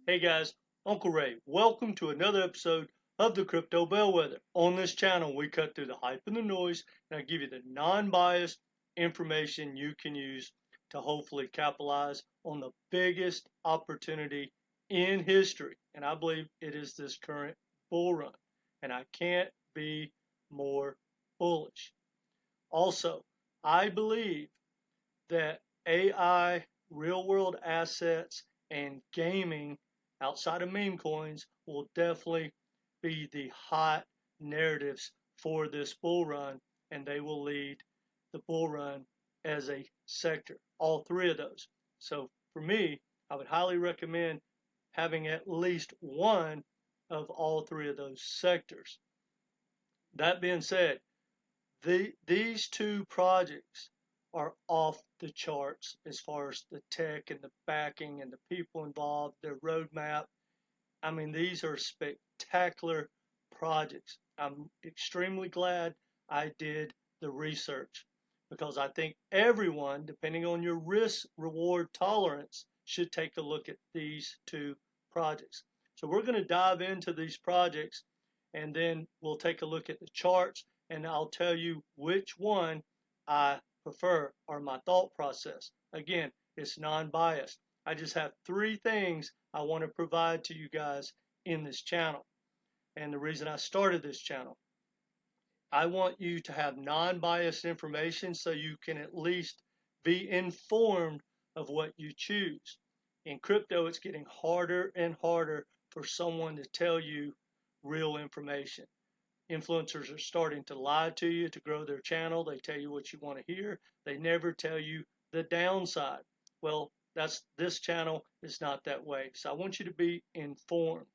Hey guys, Uncle Ray. Welcome to another episode of the Crypto Bellwether. On this channel, we cut through the hype and the noise, and I give you the non-biased information you can use to hopefully capitalize on the biggest opportunity in history. And I believe it is this current bull run. And I can't be more bullish. Also, I believe that AI, real world assets, and gaming outside of meme coins will definitely be the hot narratives for this bull run, and they will lead the bull run as a sector, all three of those. So for me, I would highly recommend having at least one of all three of those sectors. That being said, these two projects are off the charts as far as the tech and the backing and the people involved, their roadmap. I mean, these are spectacular projects. I'm extremely glad I did the research because I think everyone, depending on your risk reward tolerance, should take a look at these two projects. So we're going to dive into these projects and then we'll take a look at the charts and I'll tell you which one I prefer or my thought process. Again, it's non-biased. I just have three things I want to provide to you guys in this channel. And the reason I started this channel, I want you to have non-biased information so you can at least be informed of what you choose. In crypto, it's getting harder and harder for someone to tell you real information. Influencers are starting to lie to you to grow their channel. They tell you what you want to hear. They never tell you the downside. Well, this channel is not that way. So I want you to be informed.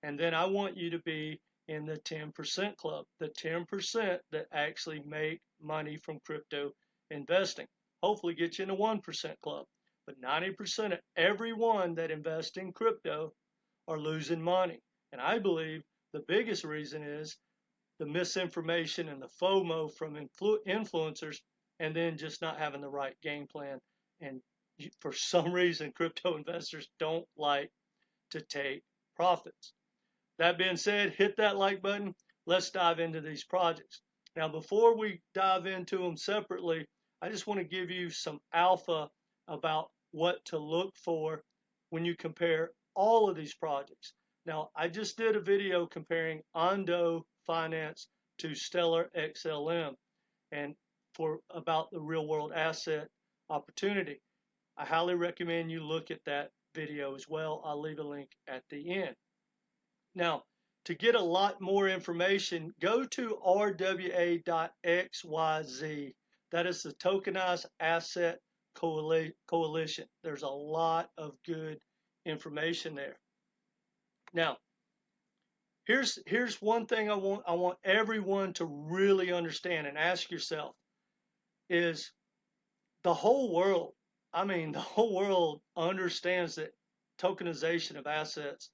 And then I want you to be in the 10% club, the 10% that actually make money from crypto investing. Hopefully get you in the 1% club. But 90% of everyone that invests in crypto are losing money. And I believe the biggest reason is the misinformation and the FOMO from influencers, and then just not having the right game plan. And for some reason, crypto investors don't like to take profits. That being said, hit that like button. Let's dive into these projects. Now, before we dive into them separately, I just want to give you some alpha about what to look for when you compare all of these projects. Now, I just did a video comparing Ondo Finance to Stellar XLM and for about the real world asset opportunity. I highly recommend you look at that video as well. I'll leave a link at the end. Now, to get a lot more information, go to RWA.xyz. That is the Tokenized Asset Coalition. There's a lot of good information there. Now, here's one thing I want everyone to really understand and ask yourself is the whole world, the whole world understands that tokenization of assets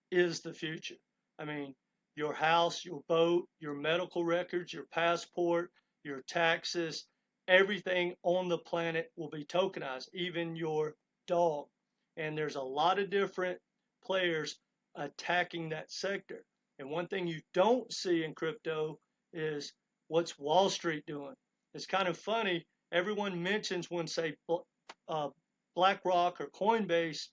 is the future. I mean, your house, your boat, your medical records, your passport, your taxes, everything on the planet will be tokenized, even your dog. And there's a lot of different players attacking that sector. And one thing you don't see in crypto is what's Wall Street doing. It's kind of funny. Everyone mentions when, say, Blackrock or Coinbase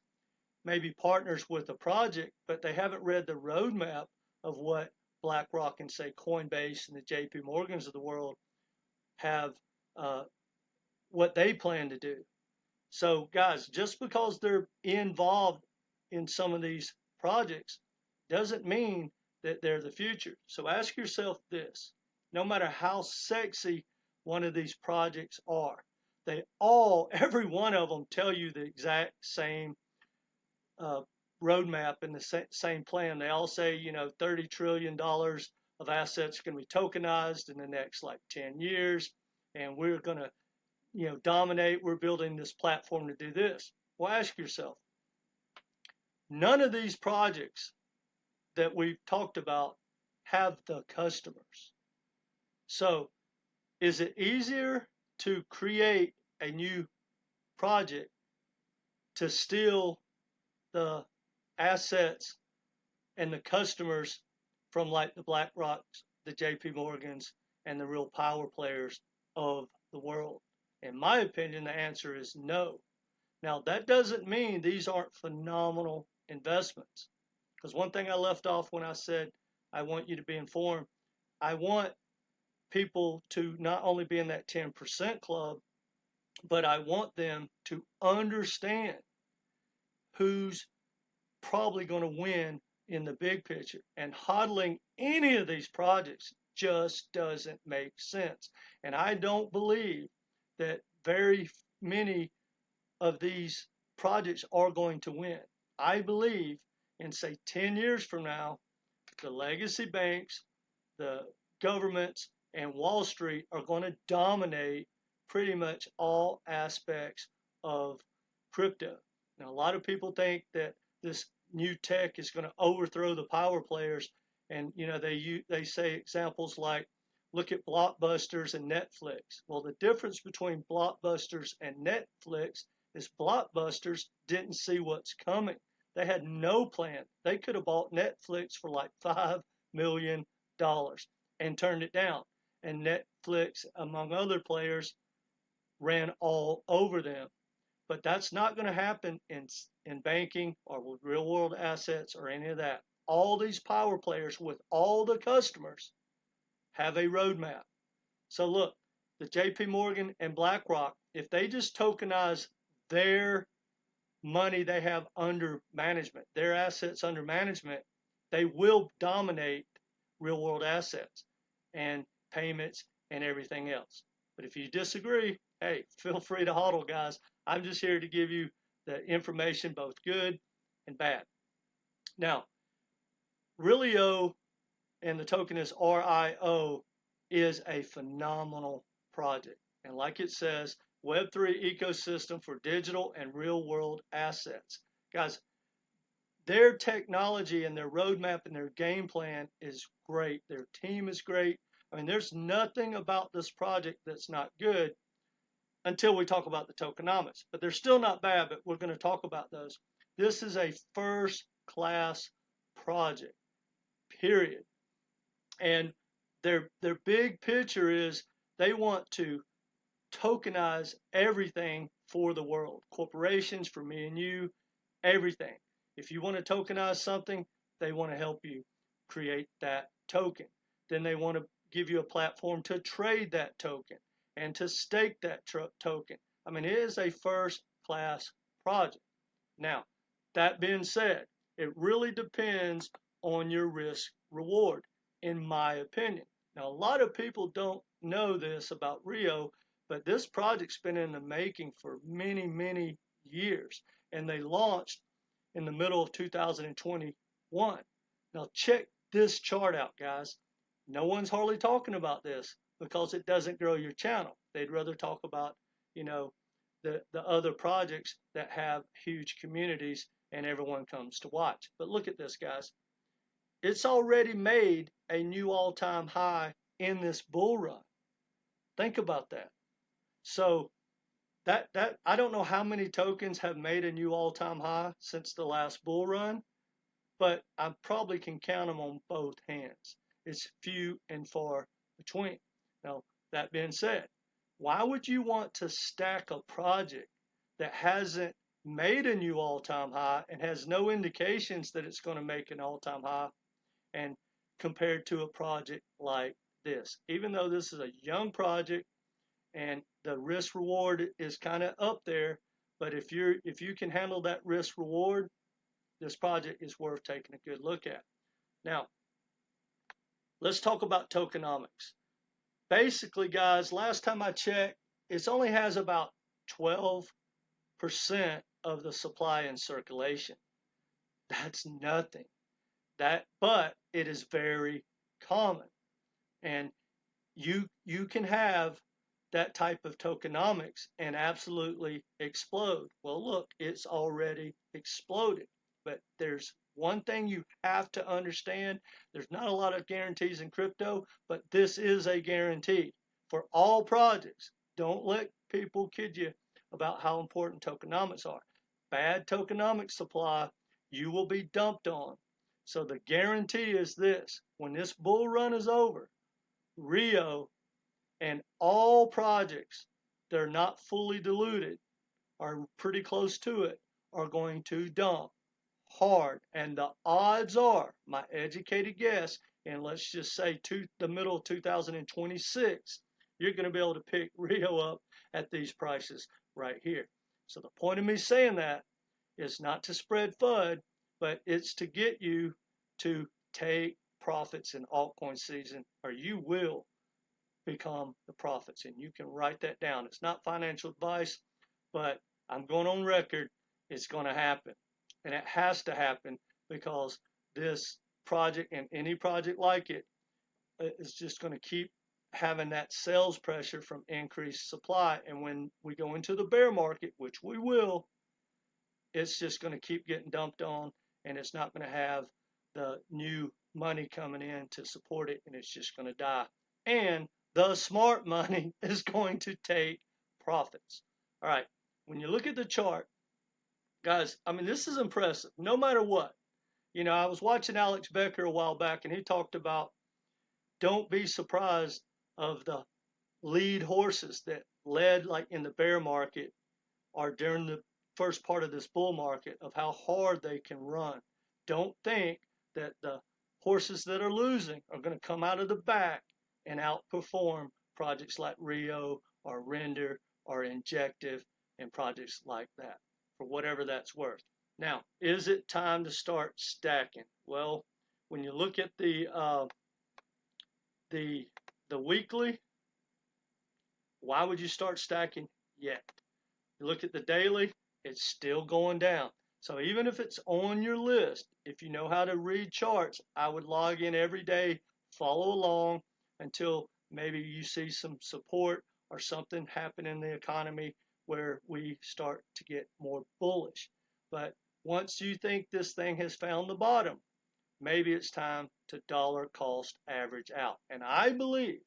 maybe partners with a project, but they haven't read the roadmap of what BlackRock and, say, Coinbase and the JP Morgans of the world have, what they plan to do. So, guys, just because they're involved in some of these projects doesn't mean that they're the future. So ask yourself this. No matter how sexy one of these projects are, every one of them tell you the exact same roadmap and the same plan. They all say, $30 trillion of assets are going to be tokenized in the next 10 years, and we're going to, dominate. We're building this platform to do this. Well, ask yourself, none of these projects that we've talked about have the customers. So is it easier to create a new project to steal the assets and the customers from like the Blackrocks, the JP Morgans, and the real power players of the world? In my opinion, the answer is no. Now, that doesn't mean these aren't phenomenal investments. Because one thing I left off when I said I want you to be informed, I want people to not only be in that 10% club, but I want them to understand who's probably going to win in the big picture. And hodling any of these projects just doesn't make sense. And I don't believe that very many of these projects are going to win. I believe in, say, 10 years from now, the legacy banks, the governments, and Wall Street are going to dominate pretty much all aspects of crypto. Now, a lot of people think that this new tech is going to overthrow the power players, and they say examples like, look at Blockbusters and Netflix. Well, the difference between Blockbusters and Netflix is Blockbusters didn't see what's coming. They had no plan. They could have bought Netflix for like $5 million and turned it down. And Netflix, among other players, ran all over them. But that's not going to happen in banking or with real world assets or any of that. All these power players with all the customers have a roadmap. So look, the JP Morgan and BlackRock, if they just tokenize their money they have under management, their assets under management, they will dominate real world assets and payments and everything else. But if you disagree, hey, feel free to hodl, guys. I'm just here to give you the information, both good and bad. Now, Realio, and the token is RIO, is a phenomenal project. And like it says, Web3 ecosystem for digital and real world assets. Guys, their technology and their roadmap and their game plan is great. Their team is great. I mean, there's nothing about this project that's not good until we talk about the tokenomics. But they're still not bad, but we're going to talk about those. This is a first-class project, period. And their big picture is they want to tokenize everything for the world. Corporations, for me and you, everything. If you want to tokenize something, they want to help you create that token. Then they want to give you a platform to trade that token and to stake that token. I mean, it is a first-class project. Now, that being said, it really depends on your risk reward, in my opinion. Now, a lot of people don't know this about RIO, but this project's been in the making for many, many years, and they launched in the middle of 2021. Now, check this chart out, guys. No one's hardly talking about this because it doesn't grow your channel. They'd rather talk about, the other projects that have huge communities and everyone comes to watch. But look at this, guys. It's already made a new all-time high in this bull run. Think about that. So that I don't know how many tokens have made a new all-time high since the last bull run, but I probably can count them on both hands. It's few and far between. Now, that being said, why would you want to stack a project that hasn't made a new all-time high and has no indications that it's going to make an all-time high, and compared to a project like this? Even though this is a young project and the risk reward is kind of up there, but if you can handle that risk reward, this project is worth taking a good look at. Now, let's talk about tokenomics. Basically, guys, last time I checked, it only has about 12% of the supply in circulation. That's nothing. But it is very common, and you can have that type of tokenomics and absolutely explode. Well, look, it's already exploded. But there's one thing you have to understand. There's not a lot of guarantees in crypto, but this is a guarantee for all projects. Don't let people kid you about how important tokenomics are. Bad tokenomics supply, you will be dumped on. So the guarantee is this: when this bull run is over, RIO and all projects that are not fully diluted, are pretty close to it, are going to dump hard. And the odds are, my educated guess, and let's just say the middle of 2026, you're going to be able to pick RIO up at these prices right here. So the point of me saying that is not to spread FUD, but it's to get you to take profits in altcoin season, or you will become the profits. And you can write that down. It's not financial advice, but I'm going on record. It's going to happen. And it has to happen because this project and any project like it is just going to keep having that sales pressure from increased supply. And when we go into the bear market, which we will, it's just going to keep getting dumped on, and it's not going to have the new money coming in to support it, and it's just going to die. And the smart money is going to take profits. All right, when you look at the chart, guys, I mean, this is impressive no matter what. You know, I was watching Alex Becker a while back, and he talked about don't be surprised of the lead horses that led like in the bear market or during the first part of this bull market, of how hard they can run. Don't think that the horses that are losing are going to come out of the back and outperform projects like RIO or Render or Injective and projects like that, for whatever that's worth. Now, is it time to start stacking? Well, when you look at the weekly, why would you start stacking yet? You look at the daily, it's still going down. So even if it's on your list, if you know how to read charts, I would log in every day, follow along until maybe you see some support or something happen in the economy where we start to get more bullish. But once you think this thing has found the bottom, maybe it's time to dollar cost average out. And I believe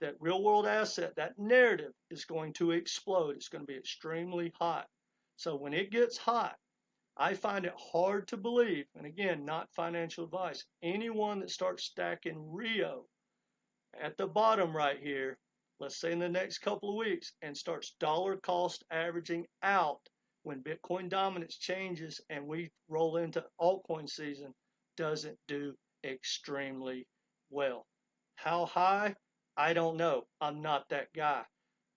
that real world asset, that narrative is going to explode. It's going to be extremely hot. So when it gets hot, I find it hard to believe, and again, not financial advice, anyone that starts stacking RIO at the bottom right here, let's say in the next couple of weeks, and starts dollar cost averaging out when Bitcoin dominance changes and we roll into altcoin season, doesn't do extremely well. How high? I don't know. I'm not that guy.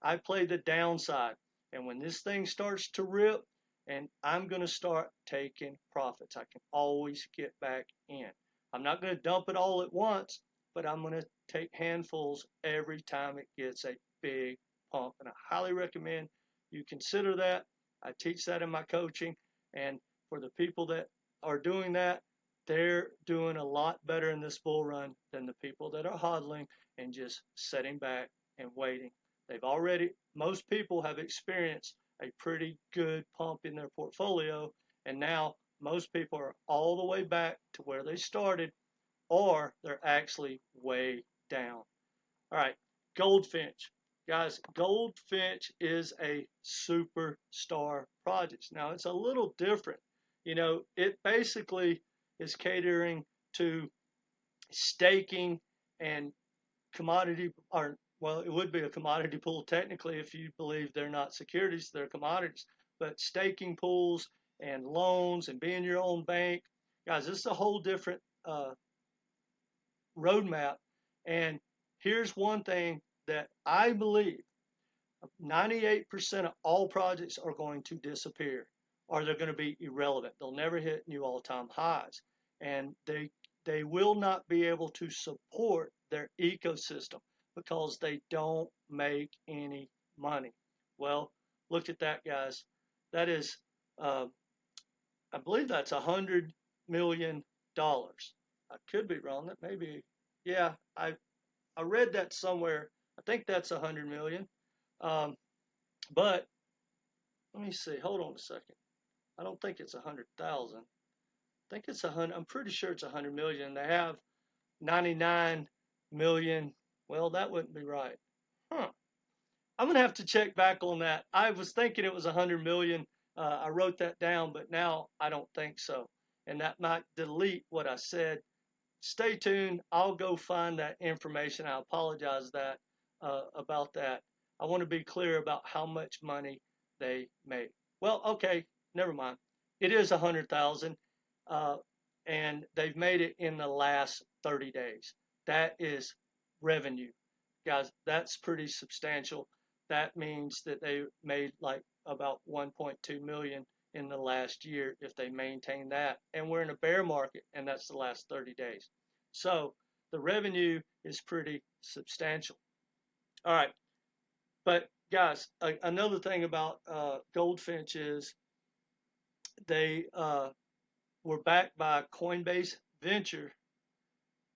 I play the downside. And when this thing starts to rip, and I'm going to start taking profits, I can always get back in. I'm not going to dump it all at once, but I'm going to take handfuls every time it gets a big pump. And I highly recommend you consider that. I teach that in my coaching. And for the people that are doing that, they're doing a lot better in this bull run than the people that are hodling and just sitting back and waiting. Most people have experienced a pretty good pump in their portfolio, and now most people are all the way back to where they started, or they're actually way down. All right, Goldfinch. Guys, Goldfinch is a superstar project. Now, it's a little different. You know, it basically is catering to staking and commodity, or well, it would be a commodity pool technically if you believe they're not securities, they're commodities, but staking pools and loans and being your own bank. Guys, this is a whole different roadmap. And here's one thing that I believe 98% of all projects are going to disappear, or they're going to be irrelevant. They'll never hit new all-time highs, and they will not be able to support their ecosystem because they don't make any money. Well, look at that, guys. That is, I believe that's $100 million. I could be wrong. That may be, yeah, I read that somewhere. I think that's $100 million. But let me see. Hold on a second. I don't think it's 100,000. I think it's 100. I'm pretty sure it's 100 million. They have 99 million. Well, that wouldn't be right. Huh. I'm gonna have to check back on that. I was thinking it was 100 million. I wrote that down, but now I don't think so. and that might delete what I said. Stay tuned. I'll go find that information. I apologize about that. I want to be clear about how much money they made. Well, okay, never mind. It is 100,000, and they've made it in the last 30 days. That is revenue, guys. That's pretty substantial. That means that they made like about 1.2 million in the last year if they maintain that. And we're in a bear market, and that's the last 30 days. So the revenue is pretty substantial. All right. But guys, another thing about Goldfinch is they were backed by Coinbase Venture,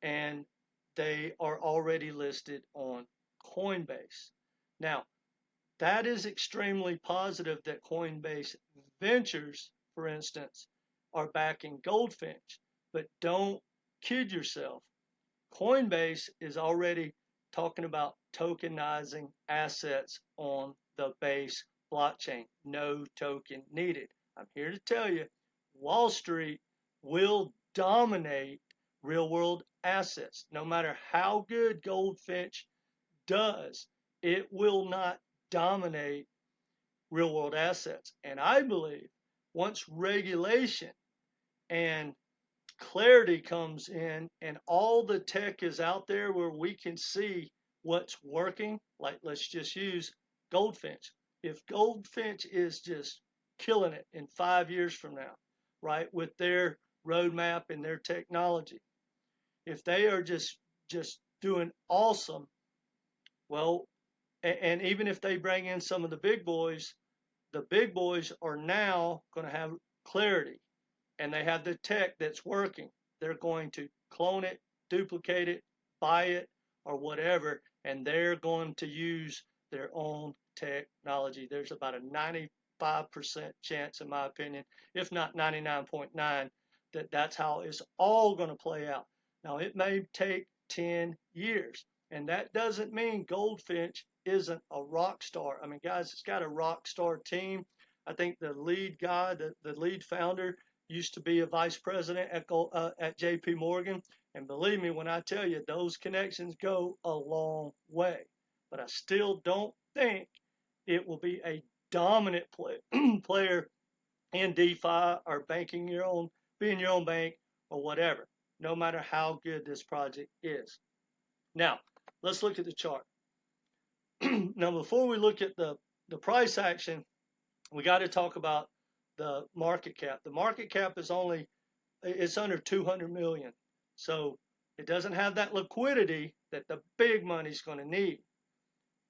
and they are already listed on Coinbase. Now, that is extremely positive that Coinbase Ventures, for instance, are backing Goldfinch. But don't kid yourself. Coinbase is already talking about tokenizing assets on the base blockchain. No token needed. I'm here to tell you, Wall Street will dominate real world assets. No matter how good Goldfinch does, it will not dominate real world assets. And I believe once regulation and clarity comes in and all the tech is out there where we can see what's working, like let's just use Goldfinch. If Goldfinch is just killing it in 5 years from now, right, with their roadmap and their technology, if they are just doing awesome, well, and even if they bring in some of the big boys are now going to have clarity, and they have the tech that's working. They're going to clone it, duplicate it, buy it, or whatever, and they're going to use their own technology. There's about a 95% chance, in my opinion, if not 99.9, that that's how it's all going to play out. Now, it may take 10 years, and that doesn't mean Goldfinch isn't a rock star. I mean, guys, it's got a rock star team. I think the lead guy, the lead founder, used to be a vice president at JP Morgan. And believe me when I tell you, those connections go a long way. But I still don't think it will be a dominant player in DeFi or being your own bank or whatever, no matter how good this project is. Now, let's look at the chart. Now, before we look at the price action, we got to talk about the market cap. The market cap is it's under 200 million. So it doesn't have that liquidity that the big money's going to need.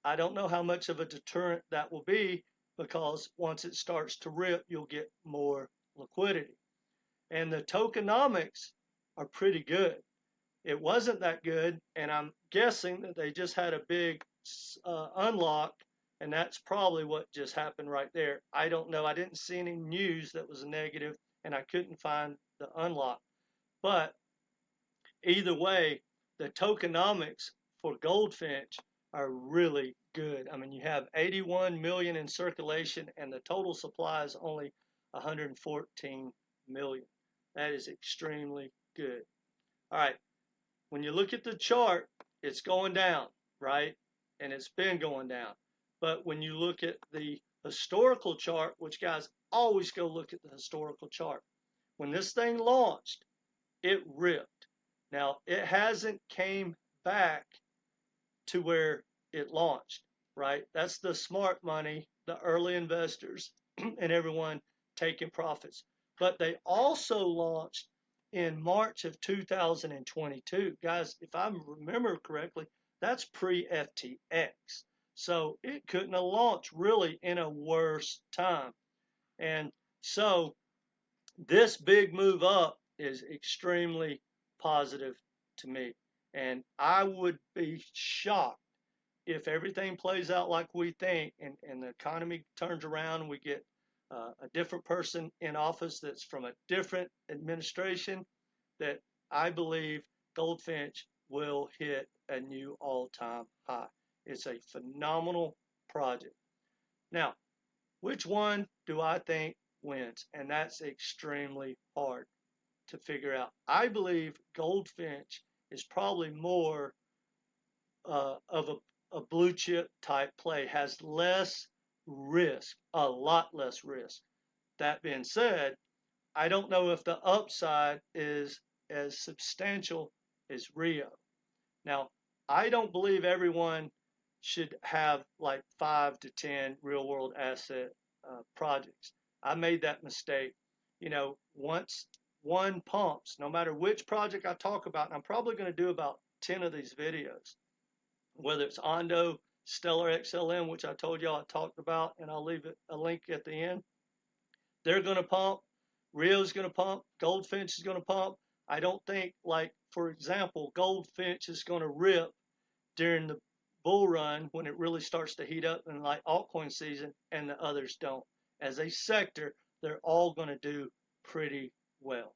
I don't know how much of a deterrent that will be, because once it starts to rip, you'll get more liquidity. And the tokenomics are pretty good. It wasn't that good, and I'm guessing that they just had a big unlock, and that's probably what just happened right there. I don't know. I didn't see any news that was negative, and I couldn't find the unlock. But either way, the tokenomics for Goldfinch are really good. I mean, you have 81 million in circulation, and the total supply is only 114 million. That is extremely good. All right. When you look at the chart, it's going down, right? And it's been going down. But when you look at the historical chart, which guys, always go look at the historical chart. When this thing launched, it ripped. Now, it hasn't came back to where it launched, right? That's the smart money, the early investors, and everyone taking profits. But they also launched in March of 2022. Guys, if I remember correctly, that's pre-FTX. So it couldn't have launched really in a worse time. And so this big move up is extremely positive to me. And I would be shocked if everything plays out like we think, and the economy turns around and we get a different person in office that's from a different administration, that I believe Goldfinch will hit a new all-time high. It's a phenomenal project. Now, which one do I think wins? And that's extremely hard. to figure out. I believe Goldfinch is probably more of a blue chip type play, has less risk, a lot less risk. That being said, I don't know if the upside is as substantial as RIO. Now, I don't believe everyone should have like 5 to 10 real world asset projects. I made that mistake. Once one pumps, no matter which project I talk about, and I'm probably going to do about 10 of these videos, whether it's Ondo, Stellar XLM, which I told y'all I talked about, and I'll leave a link at the end. They're going to pump. RIO's going to pump. Goldfinch is going to pump. I don't think, like, for example, Goldfinch is going to rip during the bull run when it really starts to heat up in like altcoin season, and the others don't. As a sector, they're all going to do pretty well.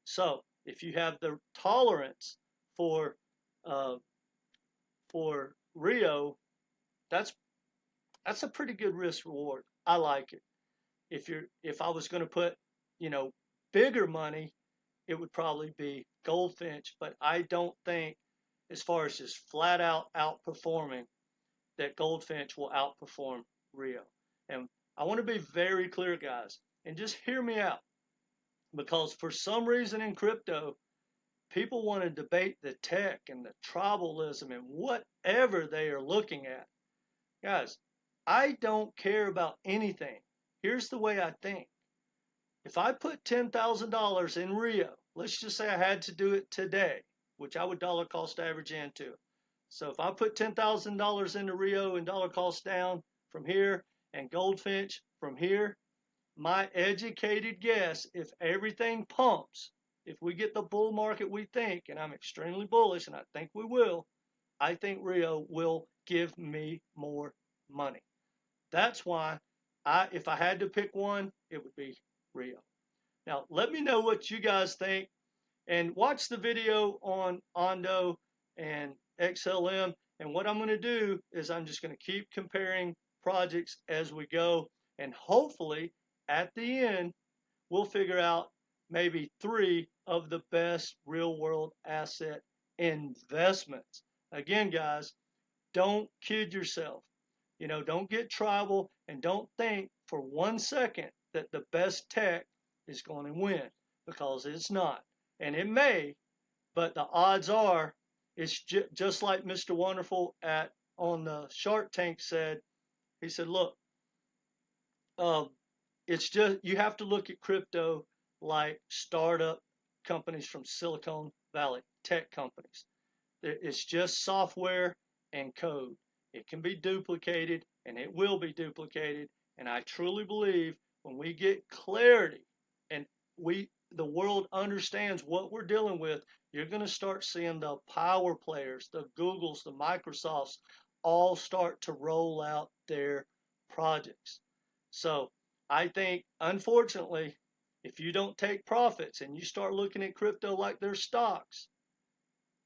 So if you have the tolerance for RIO, that's a pretty good risk reward. I like it. If I was going to put, bigger money, it would probably be Goldfinch, but I don't think, as far as just flat out outperforming, that Goldfinch will outperform RIO. And I want to be very clear, guys, and just hear me out, because for some reason in crypto, people want to debate the tech and the tribalism and whatever they are looking at. Guys, I don't care about anything. Here's the way I think. If I put $10,000 in RIO, let's just say I had to do it today, which I would dollar cost average into. So if I put $10,000 into RIO and dollar cost down from here and Goldfinch from here, my educated guess, if everything pumps, if we get the bull market we think, and I'm extremely bullish and I think we will, I think RIO will give me more money. That's why if I had to pick one, it would be RIO. Now, let me know what you guys think, and watch the video on Ondo and XLM. And what I'm going to do is I'm just going to keep comparing projects as we go, and hopefully at the end we'll figure out maybe 3 of the best real world asset investments. Again, guys, don't kid yourself. Don't get tribal, and don't think for 1 second that the best tech is going to win, because it's not. And it may, but the odds are, it's just like Mr. Wonderful on the Shark Tank said. He said, look, it's just, you have to look at crypto like startup companies from Silicon Valley, tech companies. It's just software and code. It can be duplicated, and it will be duplicated. And I truly believe when we get clarity and the world understands what we're dealing with, you're going to start seeing the power players, the Googles, the Microsofts, all start to roll out their projects. So I think, unfortunately, if you don't take profits and you start looking at crypto like they're stocks,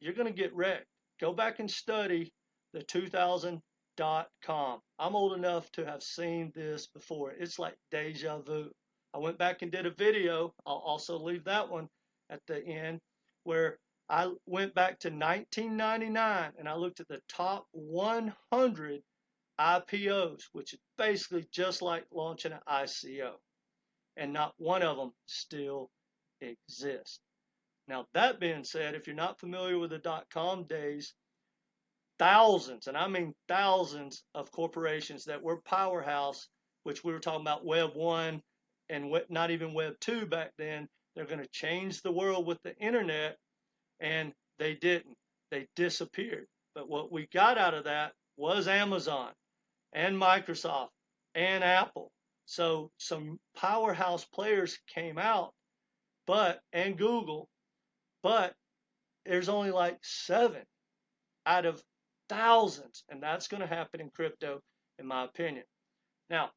you're going to get wrecked. Go back and study the 2000.com. I'm old enough to have seen this before. It's like deja vu. I went back and did a video. I'll also leave that one at the end, where I went back to 1999 and I looked at the top 100 IPOs, which is basically just like launching an ICO. And not one of them still exists. Now, that being said, if you're not familiar with the .com days, thousands, and I mean thousands, of corporations that were powerhouse, which we were talking about Web 1 and not even Web 2 back then, they're going to change the world with the internet, and they didn't. They disappeared. But what we got out of that was Amazon and Microsoft and Apple. So some powerhouse players came out, and Google, but there's only like 7 out of thousands, and that's going to happen in crypto, in my opinion. Now,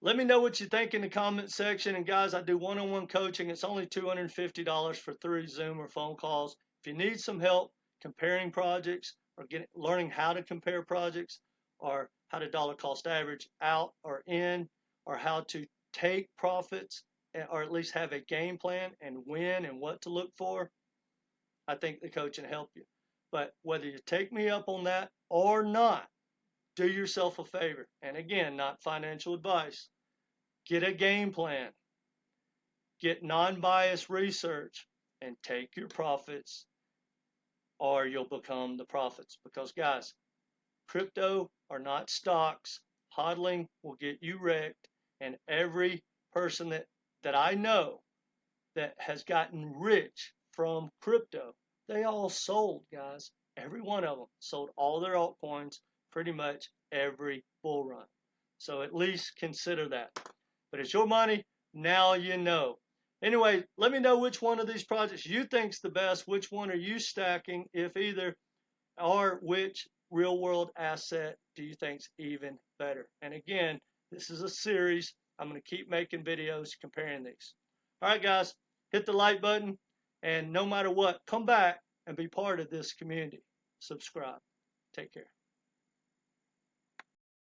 let me know what you think in the comment section. And guys, I do one-on-one coaching. It's only $250 for 3 Zoom or phone calls. If you need some help comparing projects, or learning how to compare projects, or how to dollar cost average out or in, or how to take profits or at least have a game plan and when and what to look for, I think the coach can help you. But whether you take me up on that or not, do yourself a favor. And again, not financial advice. Get a game plan. Get non-biased research and take your profits, or you'll become the profits. Because guys, crypto are not stocks. Hodling will get you wrecked. And every person that I know that has gotten rich from crypto, they all sold, guys. Every one of them sold all their altcoins pretty much every bull run. So at least consider that. But it's your money. Now you know. Anyway, let me know which one of these projects you think's the best. Which one are you stacking, if either, or which real world asset do you think's even better? And again, this is a series. I'm going to keep making videos comparing these. All right, guys, hit the like button, and no matter what, come back and be part of this community. Subscribe. Take care.